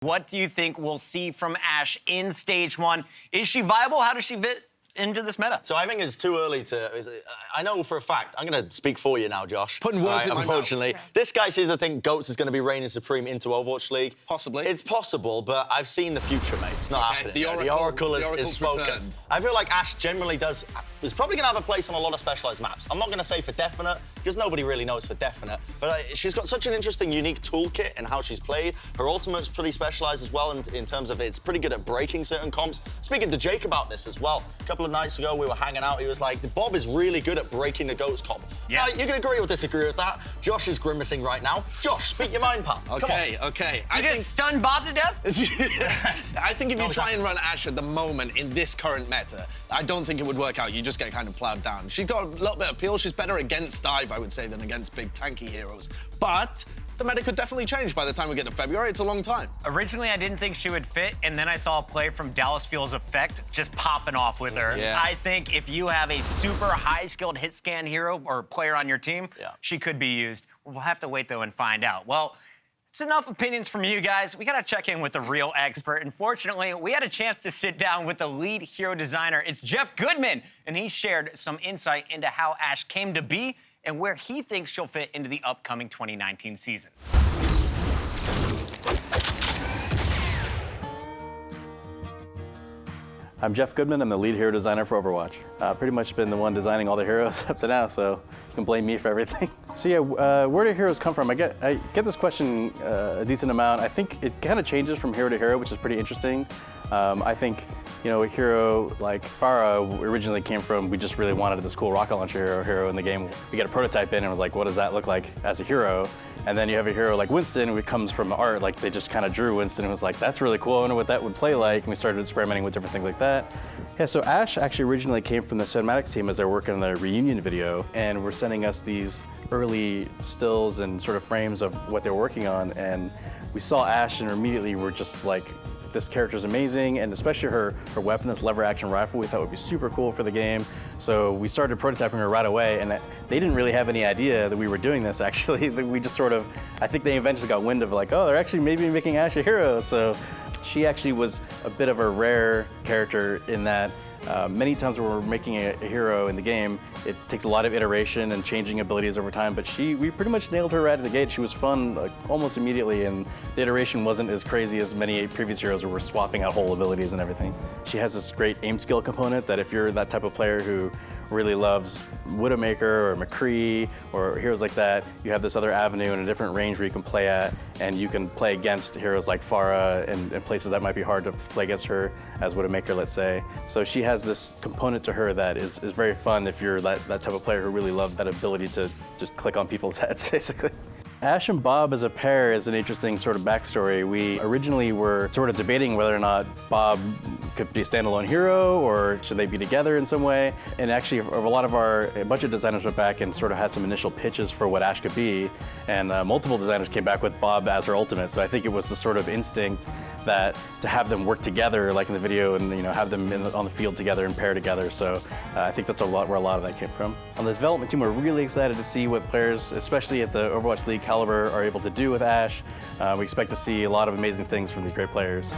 What do you think we'll see from Ashe in Stage 1? Is she viable? How does she fit into this meta? So I think it's too early to... I know for a fact, I'm going to speak for you now, Josh. Putting words in my mouth. Unfortunately. This guy seems to think GOATS is going to be reigning supreme into Overwatch League. Possibly. It's possible, but I've seen the future, mate. It's not happening. The Oracle is spoken. returned. I feel like Ashe generally is probably going to have a place on a lot of specialized maps. I'm not going to say for definite, because nobody really knows for definite, but she's got such an interesting, unique toolkit in how she's played. Her ultimate's pretty specialized as well in terms of it's pretty good at breaking certain comps. Speaking to Jake about this as well, a couple of nights ago we were hanging out, he was like, Bob is really good at breaking the GOATS comp. Yeah. You can agree or disagree with that. Josh is grimacing right now. Josh, speak your mind, pal. Okay. You just stunned Bob to death? I think if you try and run Ashe at the moment in this current meta, I don't think it would work out. You just get kind of plowed down. She's got a little bit of appeal. She's better against dive, I would say, than against big tanky heroes. But the meta could definitely change by the time we get to February. It's a long time. Originally, I didn't think she would fit, and then I saw a play from Dallas Fuel's Effect just popping off with her. Yeah. I think if you have a super high-skilled hit scan hero or player on your team, she could be used. We'll have to wait, though, and find out. Well, it's enough opinions from you guys. We gotta check in with the real expert. Unfortunately, we had a chance to sit down with the lead hero designer. It's Geoff Goodman, and he shared some insight into how Ashe came to be and where he thinks she'll fit into the upcoming 2019 season. I'm Geoff Goodman. I'm the lead hero designer for Overwatch. Pretty much been the one designing all the heroes up to now, so you can blame me for everything. So yeah, where do heroes come from? I get this question a decent amount. I think it kind of changes from hero to hero, which is pretty interesting. I think, you know, a hero like Pharah originally came from, we just really wanted this cool rocket launcher hero in the game. We get a prototype in and was like, what does that look like as a hero? And then you have a hero like Winston, who comes from art, like they just kind of drew Winston and was like, that's really cool, I wonder what that would play like. And we started experimenting with different things like that. Yeah, so Ashe actually originally came from the cinematics team as they were working on the reunion video, and were sending us these early stills and sort of frames of what they were working on. And we saw Ashe and immediately were just like, this character's amazing, and especially her weapon, this lever action rifle, we thought would be super cool for the game. So we started prototyping her right away, and they didn't really have any idea that we were doing this, actually. We just sort of, I think they eventually got wind of like, oh, they're actually maybe making Ashe a hero. So she actually was a bit of a rare character in that many times when we're making a hero in the game, it takes a lot of iteration and changing abilities over time, but we pretty much nailed her right at the gate. She was fun like, almost immediately, and the iteration wasn't as crazy as many previous heroes where we're swapping out whole abilities and everything. She has this great aim skill component that if you're that type of player who really loves Widowmaker or McCree or heroes like that, you have this other avenue and a different range where you can play at, and you can play against heroes like Pharah and places that might be hard to play against her as Widowmaker, let's say. So she has this component to her that is very fun if you're that type of player who really loves that ability to just click on people's heads, basically. Ashe and Bob as a pair is an interesting sort of backstory. We originally were sort of debating whether or not Bob could be a standalone hero or should they be together in some way. And actually, a bunch of designers went back and sort of had some initial pitches for what Ashe could be. And multiple designers came back with Bob as her ultimate. So I think it was the sort of instinct that to have them work together, like in the video, and have them on the field together and pair together. So I think that's where a lot of that came from. On the development team, we're really excited to see what players, especially at the Overwatch League caliber, are able to do with Ashe. We expect to see a lot of amazing things from these great players.